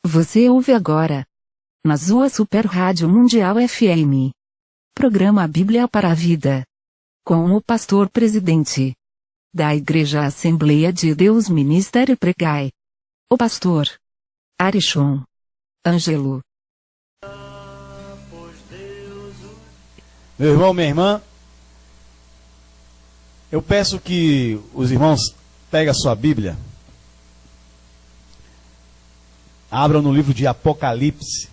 Você ouve agora, na sua Super Rádio Mundial FM, programa Bíblia para a Vida, com o pastor presidente da Igreja Assembleia de Deus Ministério Pregai, o pastor Arishon Ângelo. Meu irmão, minha irmã, eu peço que os irmãos peguem a sua Bíblia, abram no livro de Apocalipse,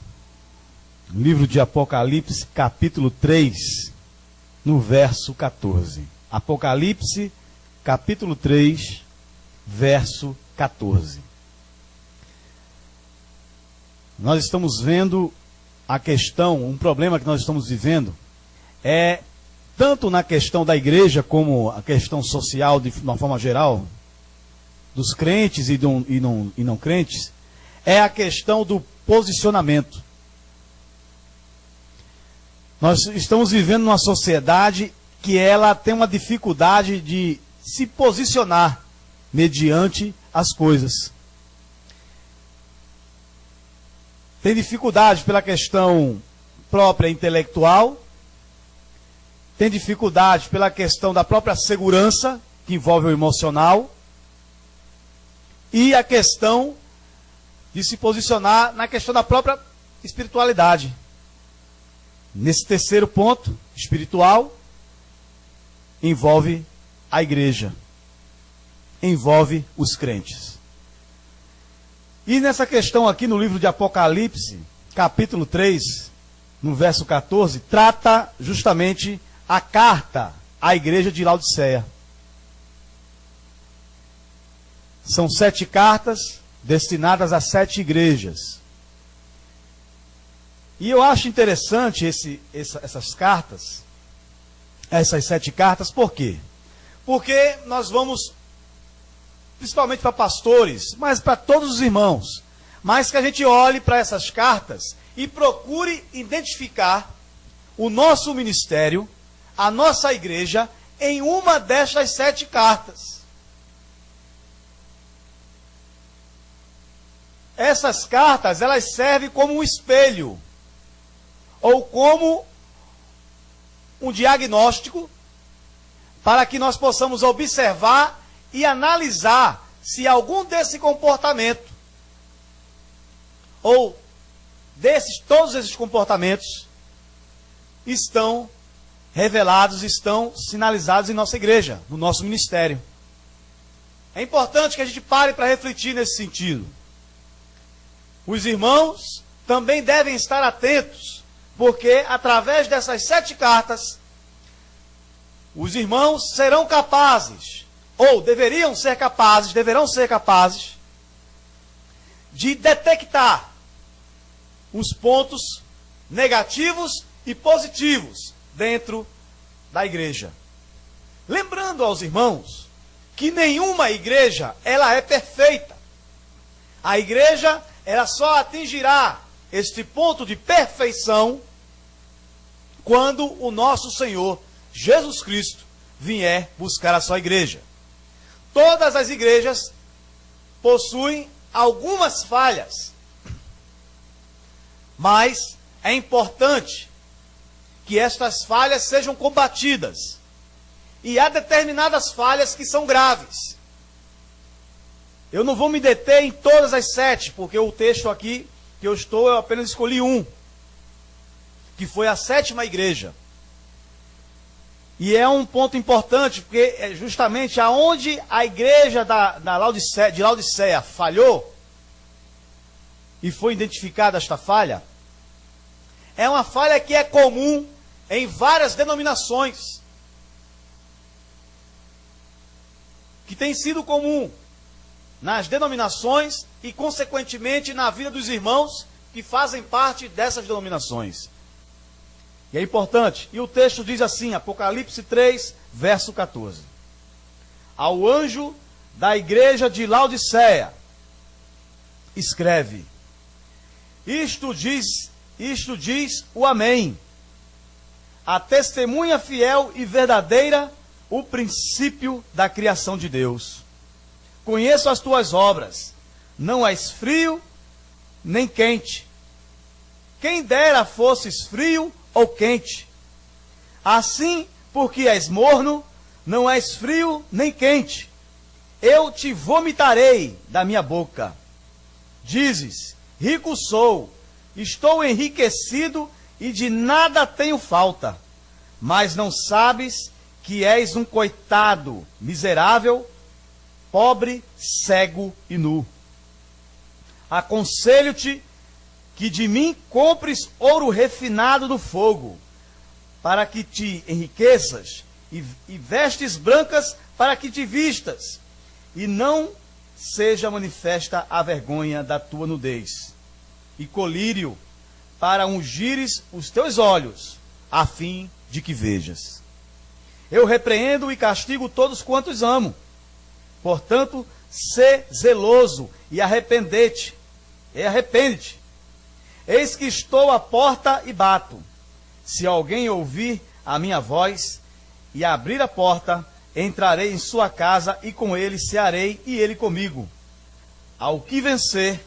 capítulo 3, no verso 14. Apocalipse, capítulo 3, verso 14. Nós estamos vendo a questão, um problema que nós estamos vivendo, é tanto na questão da igreja como a questão social de uma forma geral, dos crentes e não crentes, é a questão do posicionamento. Nós estamos vivendo numa sociedade que ela tem uma dificuldade de se posicionar mediante as coisas. Tem dificuldade pela questão própria intelectual, tem dificuldade pela questão da própria segurança, que envolve o emocional, e a questão de se posicionar na questão da própria espiritualidade. Nesse terceiro ponto, espiritual, envolve a igreja, envolve os crentes. E nessa questão aqui no livro de Apocalipse, capítulo 3, no verso 14, trata justamente a carta à igreja de Laodiceia. São 7 cartas destinadas a 7 igrejas. E eu acho interessante essas cartas, essas 7 cartas, por quê? Porque nós vamos, principalmente para pastores, mas para todos os irmãos, mas que a gente olhe para essas cartas e procure identificar o nosso ministério, a nossa igreja, em uma destas 7 cartas. Essas cartas, elas servem como um espelho, ou como um diagnóstico, para que nós possamos observar e analisar se algum desse comportamento, ou todos esses comportamentos, estão revelados, estão sinalizados em nossa igreja, no nosso ministério. É importante que a gente pare para refletir nesse sentido. Os irmãos também devem estar atentos, porque através dessas 7 cartas, os irmãos serão capazes, ou deverão ser capazes, de detectar os pontos negativos e positivos dentro da igreja. Lembrando aos irmãos que nenhuma igreja ela é perfeita. A igreja ela só atingirá este ponto de perfeição quando o nosso Senhor Jesus Cristo vier buscar a sua igreja. Todas as igrejas possuem algumas falhas, mas é importante que estas falhas sejam combatidas. E há determinadas falhas que são graves. Eu não vou me deter em todas as 7, porque o texto aqui que eu apenas escolhi um, que foi a 7ª igreja. E é um ponto importante, porque é justamente aonde a igreja de Laodiceia falhou, e foi identificada esta falha, é uma falha que é comum em várias denominações, que tem sido comum nas denominações e, consequentemente, na vida dos irmãos que fazem parte dessas denominações. E é importante, e o texto diz assim, Apocalipse 3, verso 14. Ao anjo da igreja de Laodiceia, escreve: Isto diz o Amém, a testemunha fiel e verdadeira, o princípio da criação de Deus. Conheço as tuas obras, não és frio nem quente. Quem dera fosses frio ou quente. Assim, porque és morno, não és frio nem quente. Eu te vomitarei da minha boca. Dizes, rico sou, estou enriquecido e de nada tenho falta. Mas não sabes que és um coitado, miserável, pobre, cego e nu. Aconselho-te que de mim compres ouro refinado no fogo, para que te enriqueças, e vestes brancas para que te vistas, e não seja manifesta a vergonha da tua nudez, e colírio para ungires os teus olhos, a fim de que vejas. Eu repreendo e castigo todos quantos amo. Portanto, sê zeloso e arrepende-te. Eis que estou à porta e bato. Se alguém ouvir a minha voz e abrir a porta, entrarei em sua casa e com ele cearei e ele comigo. Ao que vencer,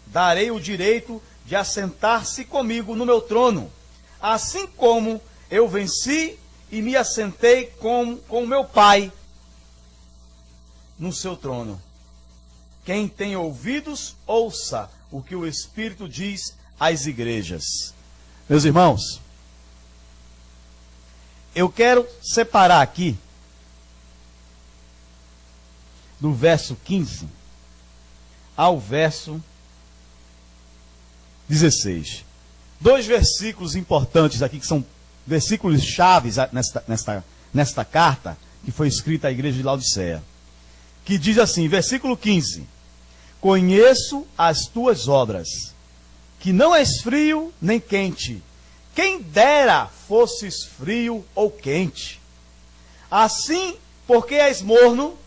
darei o direito de assentar-se comigo no meu trono, assim como eu venci e me assentei com o meu Pai no seu trono. Quem tem ouvidos, ouça o que o Espírito diz às igrejas. Meus irmãos, eu quero separar aqui, do verso 15 ao verso 16. Dois versículos importantes aqui, que são versículos chaves nesta carta, que foi escrita à igreja de Laodiceia. Que diz assim, versículo 15: Conheço as tuas obras, que não és frio nem quente. Quem dera fosses frio ou quente. Assim, porque és morno,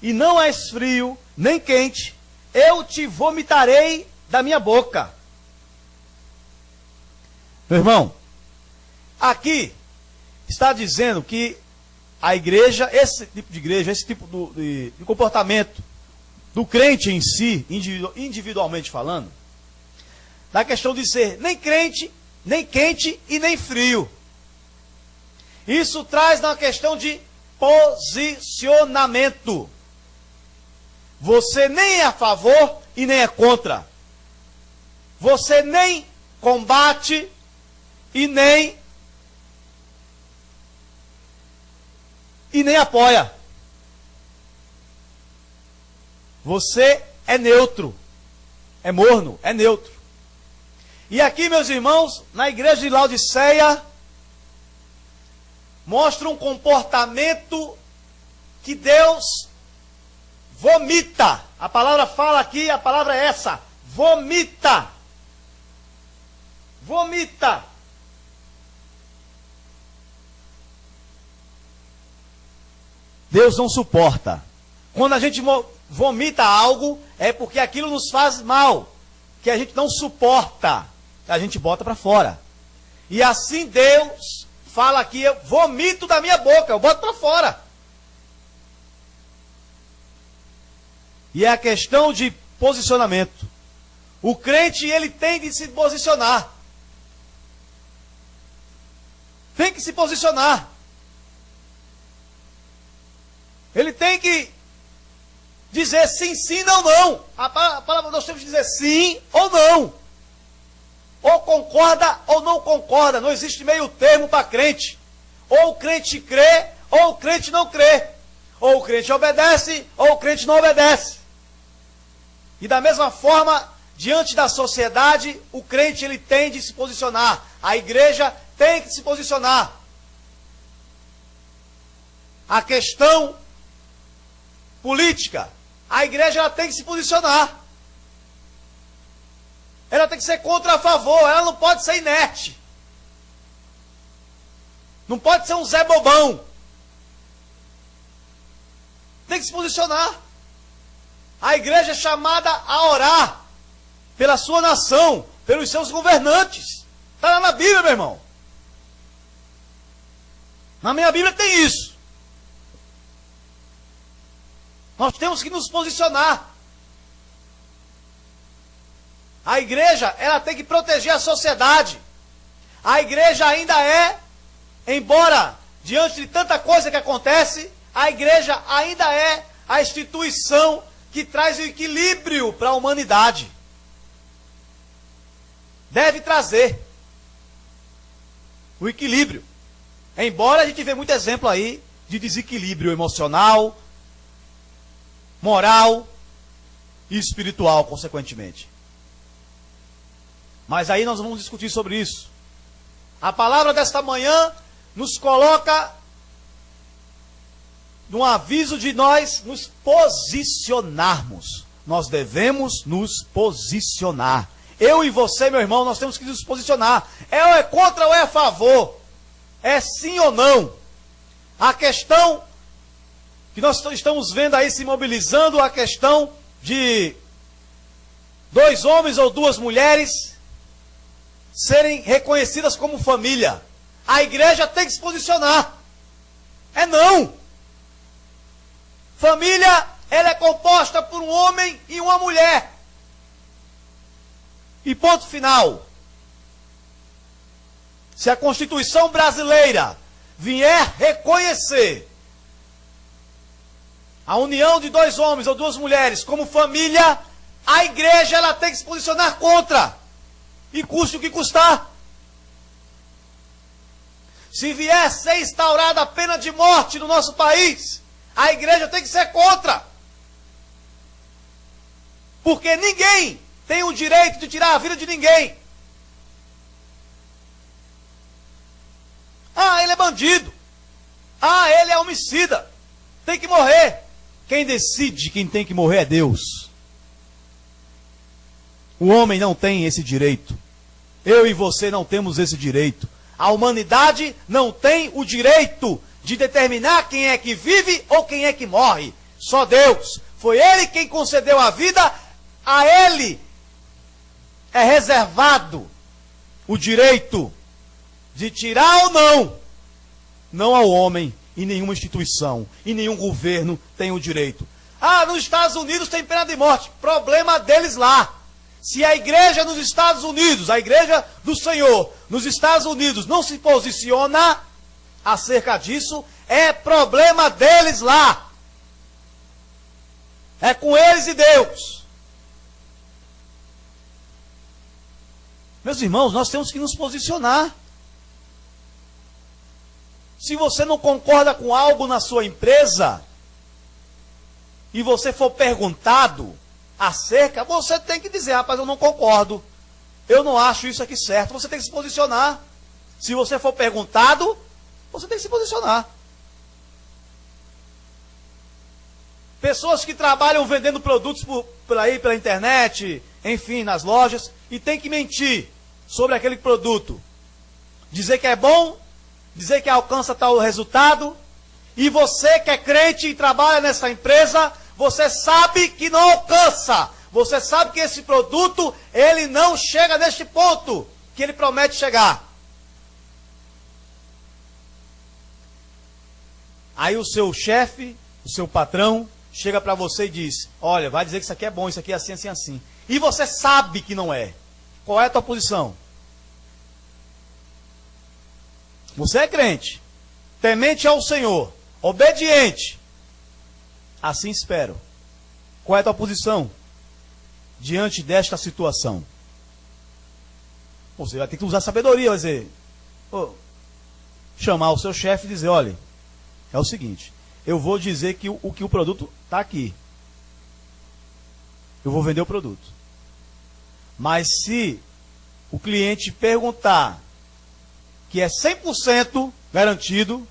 e não és frio nem quente, eu te vomitarei da minha boca. Meu irmão, aqui está dizendo que a igreja, esse tipo de igreja, esse tipo de comportamento do crente em si, individualmente falando, da questão de ser nem crente, nem quente e nem frio. Isso traz uma questão de posicionamento. Você nem é a favor e nem é contra. Você nem combate e nem apoia. Você é neutro. É morno, é neutro. E aqui, meus irmãos, na igreja de Laodiceia, mostra um comportamento que Deus vomita. A palavra fala aqui, a palavra é essa: vomita. Vomita. Deus não suporta. Quando a gente vomita algo, é porque aquilo nos faz mal, que a gente não suporta, a gente bota para fora. E assim Deus fala aqui: eu vomito da minha boca, eu boto para fora. E é a questão de posicionamento. O crente, ele tem que se posicionar. Tem que se posicionar. Ele tem que dizer sim, sim, não, não. A palavra nós temos que dizer sim ou não. Ou concorda ou não concorda. Não existe meio termo para crente. Ou o crente crê, ou o crente não crê. Ou o crente obedece, ou o crente não obedece. E da mesma forma, diante da sociedade, o crente ele tem de se posicionar. A igreja tem que se posicionar. A questão política, a igreja ela tem que se posicionar. Ela tem que ser contra a favor, ela não pode ser inerte. Não pode ser um Zé Bobão. Tem que se posicionar. A igreja é chamada a orar pela sua nação, pelos seus governantes. Está lá na Bíblia, meu irmão. Na minha Bíblia tem isso. Nós temos que nos posicionar. A igreja, ela tem que proteger a sociedade. A igreja ainda é, embora diante de tanta coisa que acontece, a igreja ainda é a instituição que traz o equilíbrio para a humanidade. Deve trazer o equilíbrio. Embora a gente vê muito exemplo aí de desequilíbrio emocional, moral e espiritual, consequentemente. Mas aí nós vamos discutir sobre isso. A palavra desta manhã nos coloca num aviso de nós nos posicionarmos. Nós devemos nos posicionar. Eu e você, meu irmão, nós temos que nos posicionar. É ou é contra ou é a favor? É sim ou não? A questão que nós estamos vendo aí se mobilizando, a questão de 2 homens ou 2 mulheres serem reconhecidas como família. A igreja tem que se posicionar. É não. Família, ela é composta por um homem e uma mulher. E ponto final. Se a Constituição brasileira vier reconhecer a união de 2 homens ou 2 mulheres como família, a igreja ela tem que se posicionar contra. E custe o que custar. Se vier ser instaurada a pena de morte no nosso país, a igreja tem que ser contra. Porque ninguém tem o direito de tirar a vida de ninguém. Ah, ele é bandido. Ah, ele é homicida. Tem que morrer. Quem decide quem tem que morrer é Deus. O homem não tem esse direito. Eu e você não temos esse direito. A humanidade não tem o direito de determinar quem é que vive ou quem é que morre. Só Deus. Foi Ele quem concedeu a vida. A Ele é reservado o direito de tirar ou não. Não ao homem e nenhuma instituição e nenhum governo tem o direito. Ah, nos Estados Unidos tem pena de morte. Problema deles lá. Se a igreja nos Estados Unidos, a igreja do Senhor, nos Estados Unidos não se posiciona acerca disso, é problema deles lá. É com eles e Deus. Meus irmãos, nós temos que nos posicionar. Se você não concorda com algo na sua empresa, e você for perguntado acerca, você tem que dizer, rapaz, eu não concordo. Eu não acho isso aqui certo. Você tem que se posicionar. Se você for perguntado, você tem que se posicionar. Pessoas que trabalham vendendo produtos por aí, pela internet, enfim, nas lojas, e tem que mentir sobre aquele produto. Dizer que é bom, dizer que alcança tal resultado, e você que é crente e trabalha nessa empresa, você sabe que não alcança. Você sabe que esse produto, ele não chega neste ponto que ele promete chegar. Aí o seu chefe, o seu patrão, chega para você e diz, olha, vai dizer que isso aqui é bom, isso aqui é assim, assim, assim. E você sabe que não é. Qual é a tua posição? Você é crente, temente ao Senhor, obediente. Assim espero. Qual é a tua posição diante desta situação? Você vai ter que usar sabedoria, vai dizer, chamar o seu chefe e dizer, olha, é o seguinte, eu vou dizer que o produto está aqui. Eu vou vender o produto. Mas se o cliente perguntar que é 100% garantido,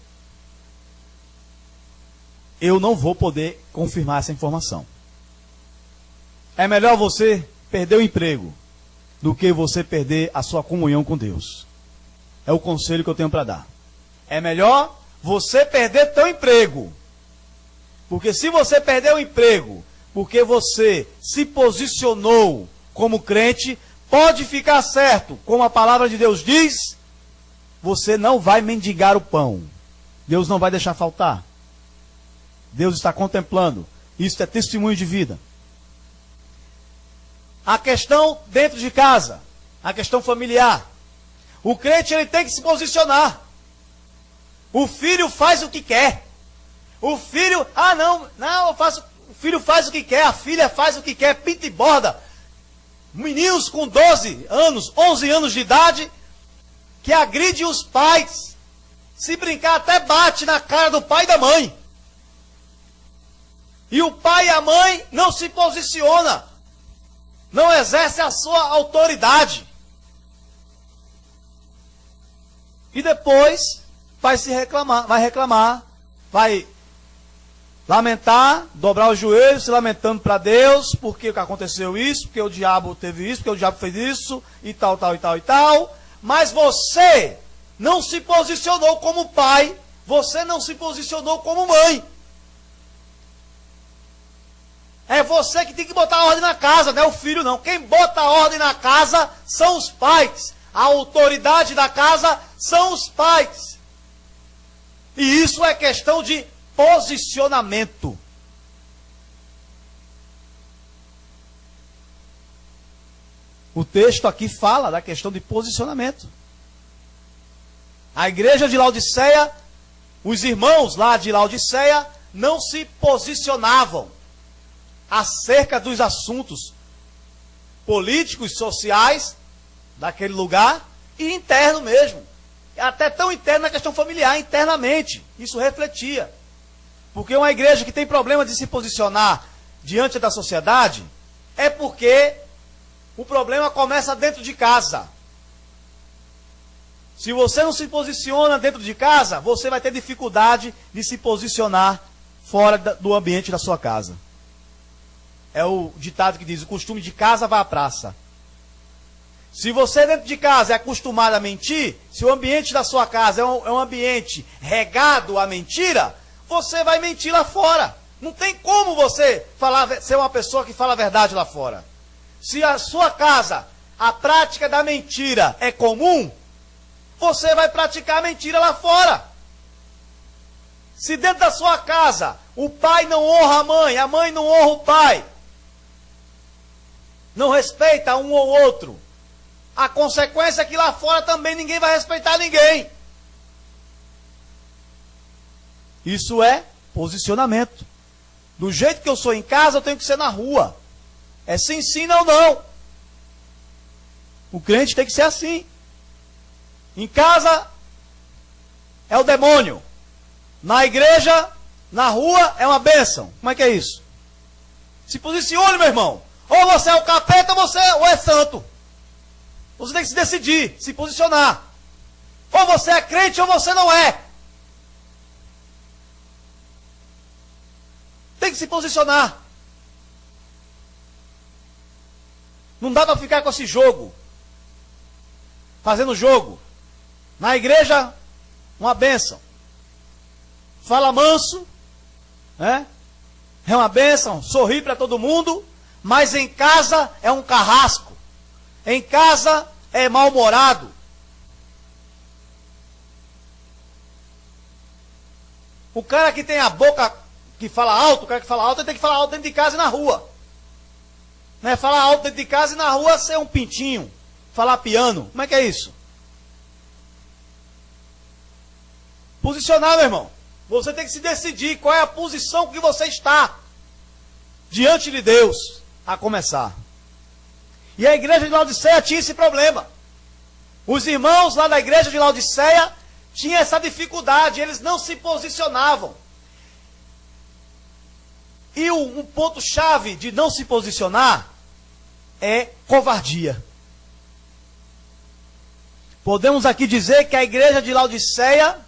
eu não vou poder confirmar essa informação. É melhor você perder o emprego do que você perder a sua comunhão com Deus. É o conselho que eu tenho para dar. É melhor você perder teu emprego. Porque se você perder o emprego, porque você se posicionou como crente, pode ficar certo, como a palavra de Deus diz, você não vai mendigar o pão. Deus não vai deixar faltar. Deus está contemplando. Isso é testemunho de vida. a questão dentro de casa, a questão familiar. O crente ele tem que se posicionar. O filho faz o que quer. O filho, o filho faz o que quer, a filha faz o que quer, pinta e borda. Meninos com 12 anos, 11 anos de idade, que agridem os pais. Se brincar, até bate na cara do pai e da mãe. E o pai e a mãe não se posiciona, não exerce a sua autoridade. E depois vai reclamar, vai lamentar, dobrar os joelhos, se lamentando para Deus, porque aconteceu isso, porque o diabo teve isso, porque o diabo fez isso, e tal. Mas você não se posicionou como pai, você não se posicionou como mãe. É você que tem que botar ordem na casa, não é o filho não. Quem bota a ordem na casa são os pais. A autoridade da casa são os pais. E isso é questão de posicionamento. O texto aqui fala da questão de posicionamento. A igreja de Laodiceia, os irmãos lá de Laodiceia, não se posicionavam acerca dos assuntos políticos, sociais daquele lugar e interno mesmo. Até tão interno na questão familiar, internamente. Isso refletia. Porque uma igreja que tem problema de se posicionar diante da sociedade é porque o problema começa dentro de casa. Se você não se posiciona dentro de casa, você vai ter dificuldade de se posicionar fora do ambiente da sua casa. É o ditado que diz, o costume de casa vai à praça. Se você dentro de casa é acostumado a mentir, se o ambiente da sua casa é um ambiente regado à mentira, você vai mentir lá fora. Não tem como você ser uma pessoa que fala a verdade lá fora. Se a sua casa, a prática da mentira é comum, você vai praticar a mentira lá fora. Se dentro da sua casa o pai não honra a mãe não honra o pai, não respeita um ou outro, a consequência é que lá fora também ninguém vai respeitar ninguém. Isso é posicionamento. Do jeito que eu sou em casa, eu tenho que ser na rua. É sim, sim, não, não. O crente tem que ser assim. Em casa é o demônio. Na igreja, na rua, é uma bênção. Como é que é isso? Se posicione, meu irmão. Ou você é o capeta ou é santo. Você tem que se decidir, se posicionar. Ou você é crente ou você não é. Tem que se posicionar. Não dá para ficar com esse jogo. Fazendo jogo. Na igreja, uma bênção. Fala manso. É uma bênção. Sorri para todo mundo. Mas em casa é um carrasco. Em casa é mal-humorado. O cara que tem a boca que fala alto, o cara que fala alto, ele tem que falar alto dentro de casa e na rua. Não é falar alto dentro de casa e na rua ser um pintinho. Falar piano. Como é que é isso? Posicionar, meu irmão. Você tem que se decidir qual é a posição que você está diante de Deus, a começar. E a igreja de Laodiceia tinha esse problema. Os irmãos lá da igreja de Laodiceia tinham essa dificuldade, eles não se posicionavam. E um ponto-chave de não se posicionar é covardia. Podemos aqui dizer que a igreja de Laodiceia,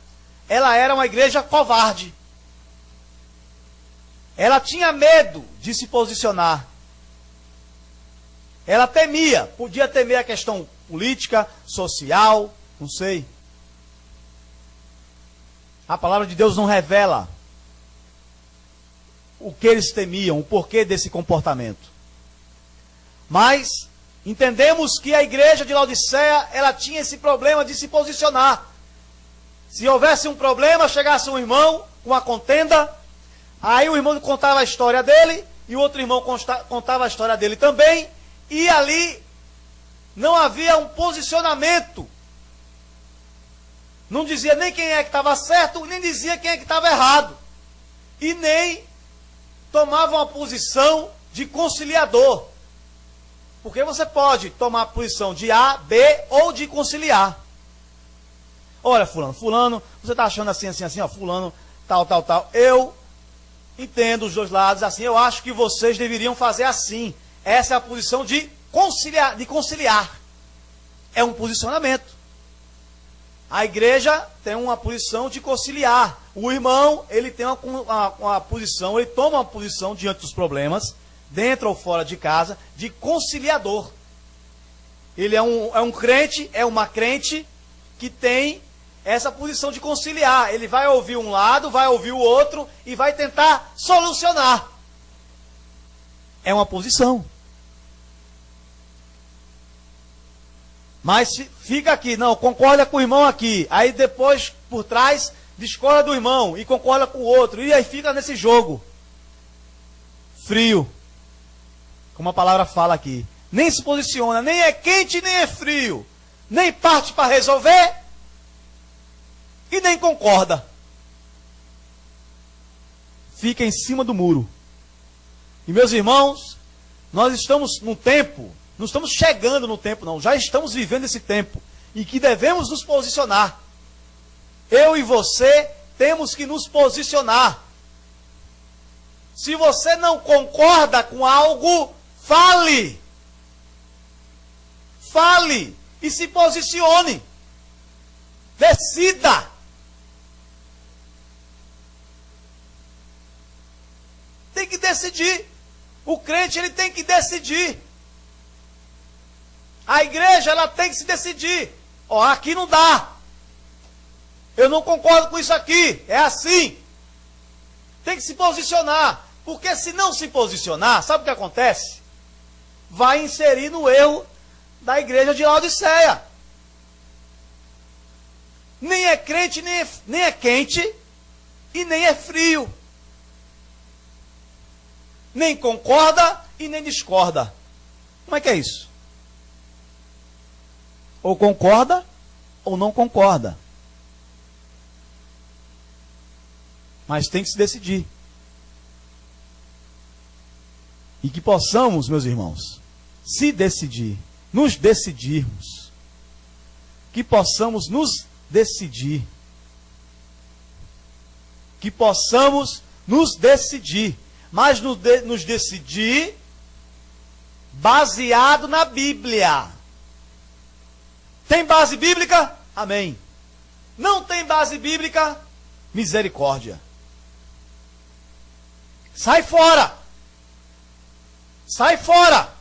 ela era uma igreja covarde. Ela tinha medo de se posicionar. Ela temia, podia temer a questão política, social, não sei. A palavra de Deus não revela o que eles temiam, o porquê desse comportamento. Mas entendemos que a igreja de Laodiceia, ela tinha esse problema de se posicionar. Se houvesse um problema, chegasse um irmão com uma contenda, aí o irmão contava a história dele, e o outro irmão contava a história dele também, E ali não havia um posicionamento. Não dizia nem quem é que estava certo, nem dizia quem é que estava errado. E nem tomava uma posição de conciliador. Porque você pode tomar a posição de A, B ou de conciliar. Olha, fulano, você está achando assim, ó, fulano, tal. Eu entendo os dois lados, assim, eu acho que vocês deveriam fazer assim. Essa é a posição de conciliar. É um posicionamento. A igreja tem uma posição de conciliar. O irmão, ele tem uma posição, ele toma uma posição diante dos problemas, dentro ou fora de casa, de conciliador. Ele é um crente, é uma crente que tem essa posição de conciliar. Ele vai ouvir um lado, vai ouvir o outro e vai tentar solucionar. É uma posição. Mas fica aqui, não, concorda com o irmão aqui. Aí depois, por trás, discorda do irmão e concorda com o outro. E aí fica nesse jogo. Frio. Como a palavra fala aqui. Nem se posiciona, nem é quente, nem é frio. Nem parte para resolver e nem concorda. Fica em cima do muro. E meus irmãos, nós estamos num tempo, não estamos chegando no tempo não, já estamos vivendo esse tempo, e que devemos nos posicionar. Eu e você temos que nos posicionar. Se você não concorda com algo, fale. Fale e se posicione. Decida. Tem que decidir. O crente, ele tem que decidir. A igreja, ela tem que se decidir. Ó, aqui não dá. Eu não concordo com isso aqui. É assim. Tem que se posicionar. Porque se não se posicionar, sabe o que acontece? Vai inserir no erro da igreja de Laodiceia. Nem é crente, nem é quente e nem é frio. Nem concorda e nem discorda. Como é que é isso? Ou concorda ou não concorda. Mas tem que se decidir. E que possamos, meus irmãos, se decidir, nos decidirmos. Que possamos nos decidir. Que possamos nos decidir. Mas nos decidir baseado na Bíblia. Tem base bíblica? Amém. Não tem base bíblica? Misericórdia. Sai fora. Sai fora.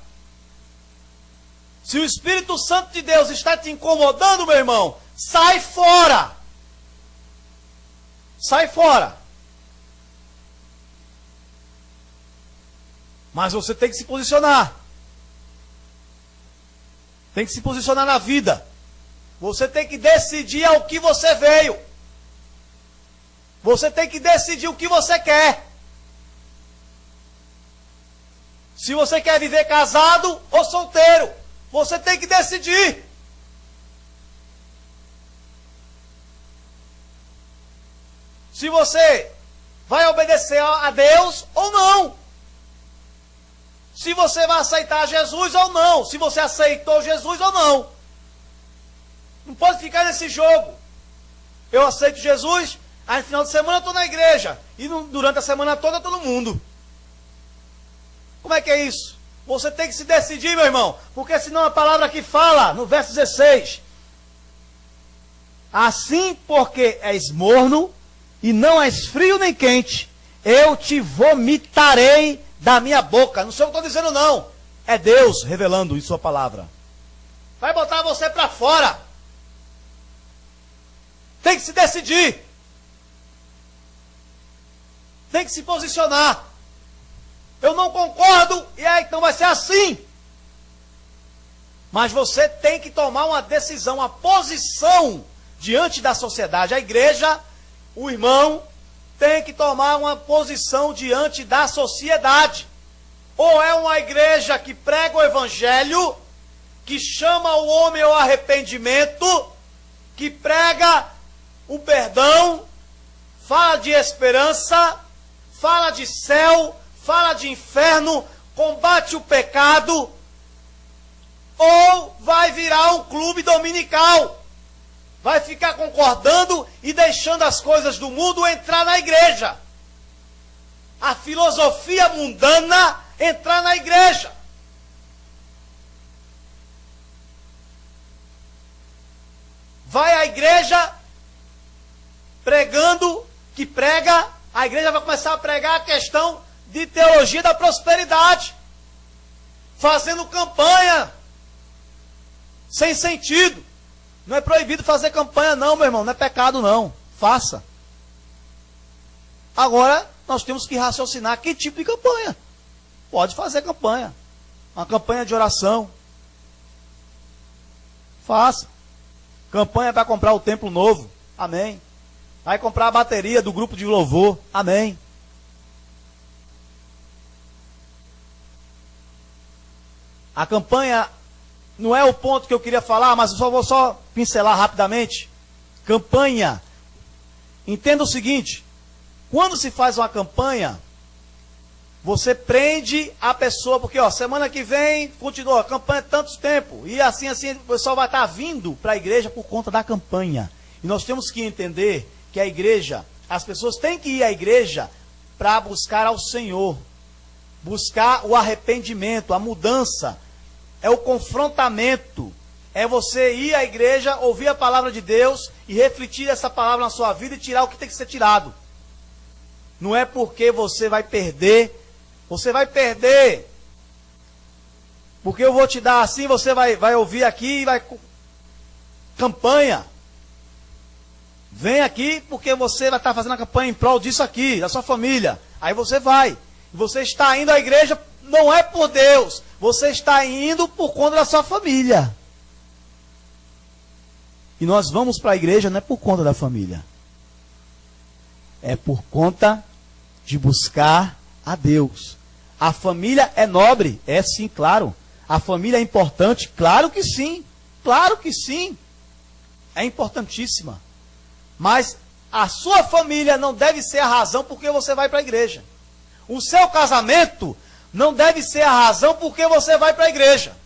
Se o Espírito Santo de Deus está te incomodando, meu irmão, sai fora. Sai fora. Mas você tem que se posicionar. Tem que se posicionar na vida. Você tem que decidir ao que você veio. Você tem que decidir o que você quer. Se você quer viver casado ou solteiro, você tem que decidir. Se você vai obedecer a Deus ou não. Se você vai aceitar Jesus ou não. Se você aceitou Jesus ou não. Não pode ficar nesse jogo. Eu aceito Jesus, aí no final de semana eu estou na igreja. E durante a semana toda eu estou no mundo. Como é que é isso? Você tem que se decidir, meu irmão. Porque senão a palavra aqui fala, no verso 16. Assim porque és morno, e não és frio nem quente, eu te vomitarei da minha boca. Não sei o que eu estou dizendo não. É Deus revelando em sua palavra. Vai botar você para fora. Tem que se decidir. Tem que se posicionar. Eu não concordo, e aí então vai ser assim. Mas você tem que tomar uma decisão, uma posição diante da sociedade. A igreja, o irmão, tem que tomar uma posição diante da sociedade. Ou é uma igreja que prega o evangelho, que chama o homem ao arrependimento, que prega o perdão, fala de esperança, fala de céu, fala de inferno, combate o pecado, ou vai virar um clube dominical, vai ficar concordando e deixando as coisas do mundo entrar na igreja, a filosofia mundana entrar na igreja. Vai à igreja pregando, que prega, a igreja vai começar a pregar a questão de teologia da prosperidade, fazendo campanha sem sentido. Não é proibido fazer campanha não, meu irmão, não é pecado não, faça. Agora, nós temos que raciocinar que tipo de campanha. Pode fazer campanha, uma campanha de oração, faça. Campanha para comprar o templo novo, amém. Vai comprar a bateria do grupo de louvor, amém. A campanha não é o ponto que eu queria falar, mas eu só vou pincelar rapidamente. Campanha. Entenda o seguinte, quando se faz uma campanha, você prende a pessoa, porque semana que vem continua a campanha tanto tempo, e assim o pessoal vai estar vindo para a igreja por conta da campanha. E nós temos que entender que a igreja, as pessoas têm que ir à igreja para buscar ao Senhor, buscar o arrependimento, a mudança, é o confrontamento, é você ir à igreja, ouvir a palavra de Deus e refletir essa palavra na sua vida e tirar o que tem que ser tirado. Não é porque você vai perder, porque eu vou te dar assim, você vai ouvir aqui e vai... Campanha. Vem aqui porque você vai estar fazendo a campanha em prol disso aqui, da sua família. Aí você vai. Você está indo à igreja, não é por Deus. Você está indo por conta da sua família. E nós vamos para a igreja não é por conta da família. É por conta de buscar a Deus. A família é nobre? É sim, claro. A família é importante? Claro que sim. Claro que sim. É importantíssima. Mas a sua família não deve ser a razão porque você vai para a igreja. O seu casamento não deve ser a razão porque você vai para a igreja.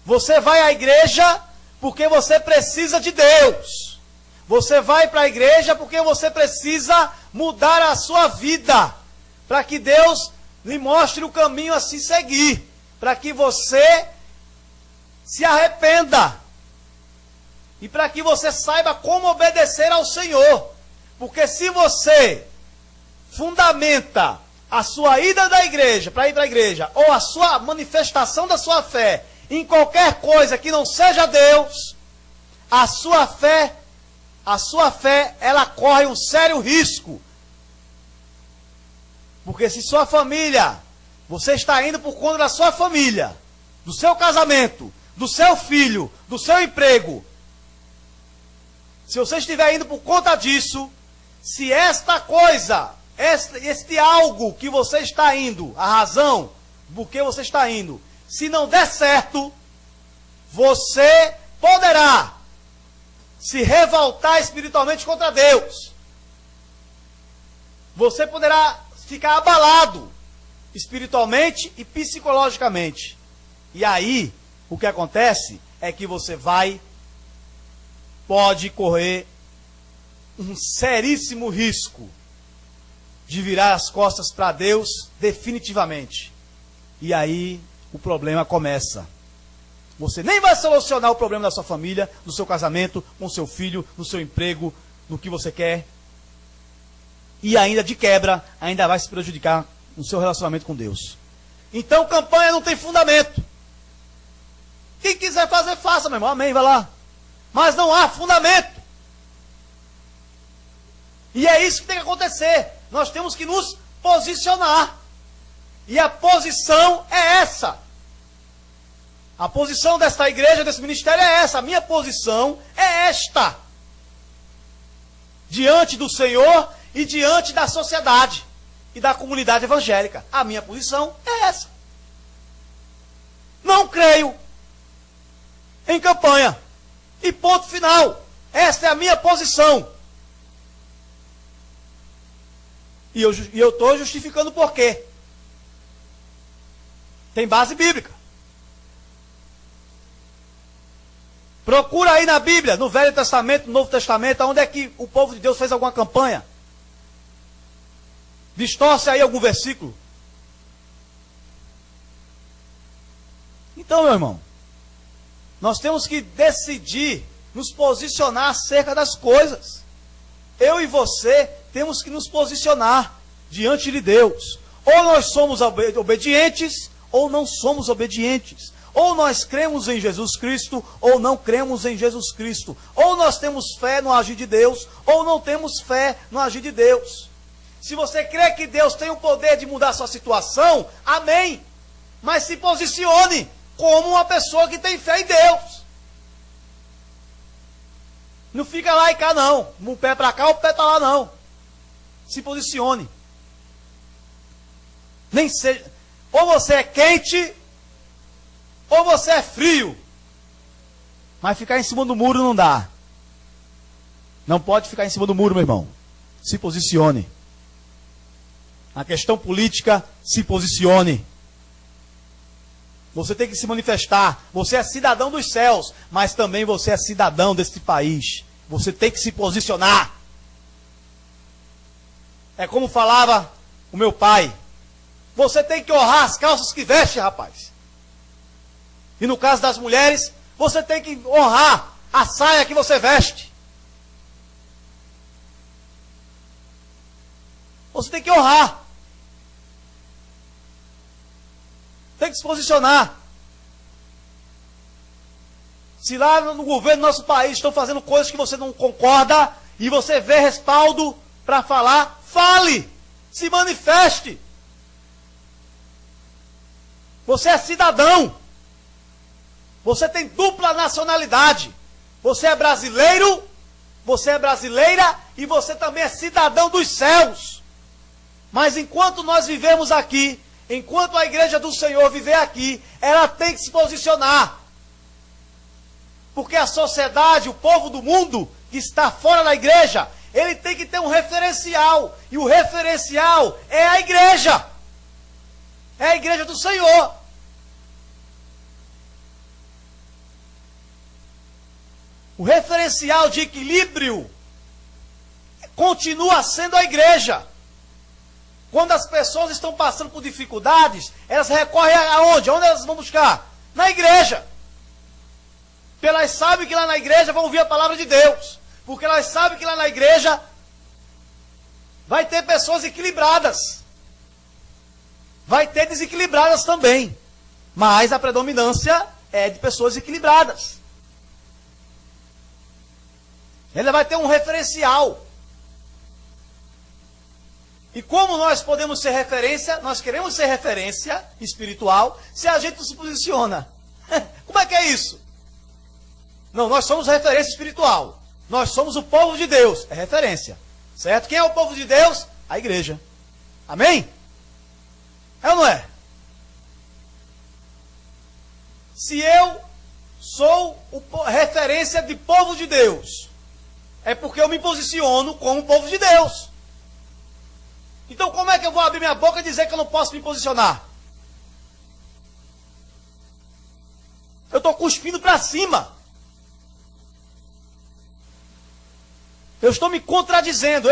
Você vai à igreja porque você precisa de Deus. Você vai para a igreja porque você precisa mudar a sua vida, para que Deus lhe mostre o caminho a se seguir, para que você se arrependa e para que você saiba como obedecer ao Senhor. Porque se você fundamenta a sua ida da igreja, para ir para a igreja, ou a sua manifestação da sua fé em qualquer coisa que não seja Deus, a sua fé, ela corre um sério risco. Porque se sua família, você está indo por conta da sua família, do seu casamento, do seu filho, do seu emprego, se você estiver indo por conta disso, se esta coisa, este algo que você está indo, a razão por que você está indo, se não der certo, você poderá se revoltar espiritualmente contra Deus. Você poderá ficar abalado espiritualmente e psicologicamente. E aí, o que acontece é que você pode correr um seríssimo risco de virar as costas para Deus definitivamente. E aí o problema começa. Você nem vai solucionar o problema da sua família, do seu casamento, com o seu filho, no seu emprego, no que você quer. E ainda de quebra, ainda vai se prejudicar no seu relacionamento com Deus. Então campanha não tem fundamento. Quem quiser fazer, faça, meu irmão. Amém, vai lá. Mas não há fundamento. E é isso que tem que acontecer. Nós temos que nos posicionar. E a posição é essa. A posição desta igreja, desse ministério é essa. A minha posição é esta. Diante do Senhor e diante da sociedade. e da comunidade evangélica. A minha posição é essa. Não creio em campanha. E ponto final. Esta é a minha posição. E eu estou justificando por quê. Tem base bíblica. Procura aí na Bíblia, no Velho Testamento, no Novo Testamento, onde é que o povo de Deus fez alguma campanha. Distorce aí algum versículo. Então, meu irmão, nós temos que decidir, nos posicionar acerca das coisas. Eu e você temos que nos posicionar diante de Deus. Ou nós somos obedientes, ou não somos obedientes. Ou nós cremos em Jesus Cristo, ou não cremos em Jesus Cristo. Ou nós temos fé no agir de Deus, ou não temos fé no agir de Deus. Se você crê que Deus tem o poder de mudar a sua situação, amém. Mas se posicione como uma pessoa que tem fé em Deus. Não fica lá e cá não. Um pé para cá, o pé para lá não. Se posicione. Nem seja. Ou você é quente, ou você é frio. Mas ficar em cima do muro não dá. Não pode ficar em cima do muro, meu irmão. Se posicione. Na questão política, se posicione. Você tem que se manifestar. Você é cidadão dos céus, mas também você é cidadão deste país. Você tem que se posicionar. É como falava o meu pai. Você tem que honrar as calças que veste, rapaz. E no caso das mulheres, você tem que honrar a saia que você veste. Você tem que honrar. Tem que se posicionar. Se lá no governo do nosso país estão fazendo coisas que você não concorda e você vê respaldo para falar, fale, se manifeste. Você é cidadão. Você tem dupla nacionalidade. Você é brasileiro, você é brasileira e você também é cidadão dos céus. Mas enquanto nós vivemos aqui, enquanto a igreja do Senhor viver aqui, ela tem que se posicionar. Porque a sociedade, o povo do mundo que está fora da igreja, ele tem que ter um referencial. E o referencial é a igreja. É a igreja do Senhor. O referencial de equilíbrio continua sendo a igreja. Quando as pessoas estão passando por dificuldades, elas recorrem aonde? Onde elas vão buscar? Na igreja. Porque elas sabem que lá na igreja vão ouvir a palavra de Deus. Porque elas sabem que lá na igreja vai ter pessoas equilibradas. Vai ter desequilibradas também. Mas a predominância é de pessoas equilibradas. Ele vai ter um referencial. E como nós podemos ser referência, nós queremos ser referência espiritual, se a gente não se posiciona. Como é que é isso? Não, nós somos referência espiritual. Nós somos o povo de Deus. É referência. Certo? Quem é o povo de Deus? A igreja. Amém? É ou não é? Se eu sou referência de povo de Deus, é porque eu me posiciono como povo de Deus. Então como é que eu vou abrir minha boca e dizer que eu não posso me posicionar? Eu estou cuspindo para cima. Eu estou me contradizendo.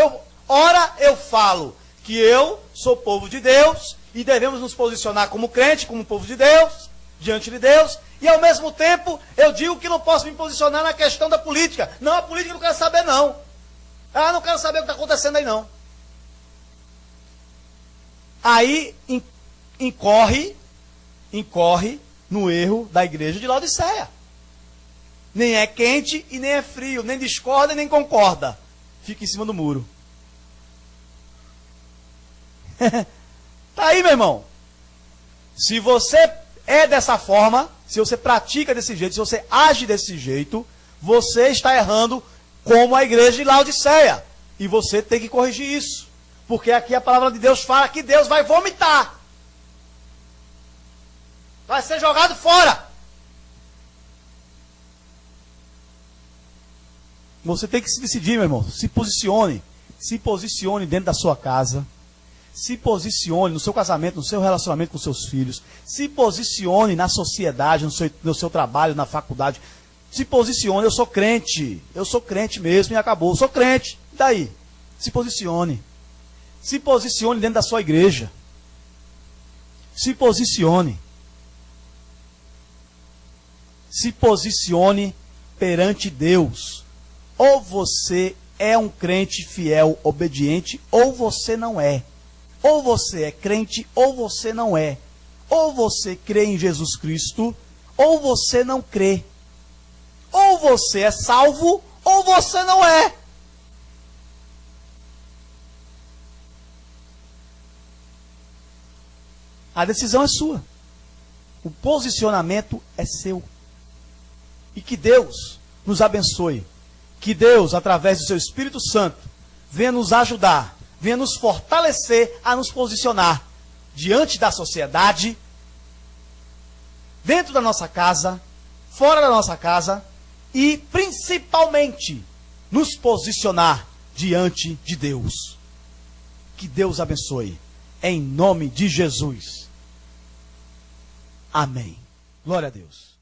Ora eu falo que eu sou povo de Deus e devemos nos posicionar como crente, como povo de Deus, diante de Deus. E ao mesmo tempo eu digo que não posso me posicionar na questão da política. Não, a política eu não quero saber não. Não quero saber o que está acontecendo aí não. Aí incorre no erro da igreja de Laodiceia. Nem é quente e nem é frio, nem discorda e nem concorda. Fica em cima do muro. Tá aí, meu irmão. Se você é dessa forma, se você pratica desse jeito, se você age desse jeito, você está errando como a igreja de Laodiceia. E você tem que corrigir isso. Porque aqui a palavra de Deus fala que Deus vai vomitar. Vai ser jogado fora. Você tem que se decidir, meu irmão. Se posicione. Se posicione dentro da sua casa. Se posicione no seu casamento, no seu relacionamento com seus filhos. Se posicione na sociedade, no seu trabalho, na faculdade. Se posicione. Eu sou crente mesmo e acabou. Eu sou crente. E daí? Se posicione. Se posicione dentro da sua igreja. Se posicione. Se posicione perante Deus. Ou você é um crente fiel, obediente, ou você não é. Ou você é crente, ou você não é. Ou você crê em Jesus Cristo, ou você não crê. Ou você é salvo, ou você não é. A decisão é sua. O posicionamento é seu. E que Deus nos abençoe. Que Deus, através do seu Espírito Santo, venha nos ajudar, venha nos fortalecer a nos posicionar diante da sociedade, dentro da nossa casa, fora da nossa casa e, principalmente, nos posicionar diante de Deus. Que Deus abençoe. Em nome de Jesus. Amém. Glória a Deus.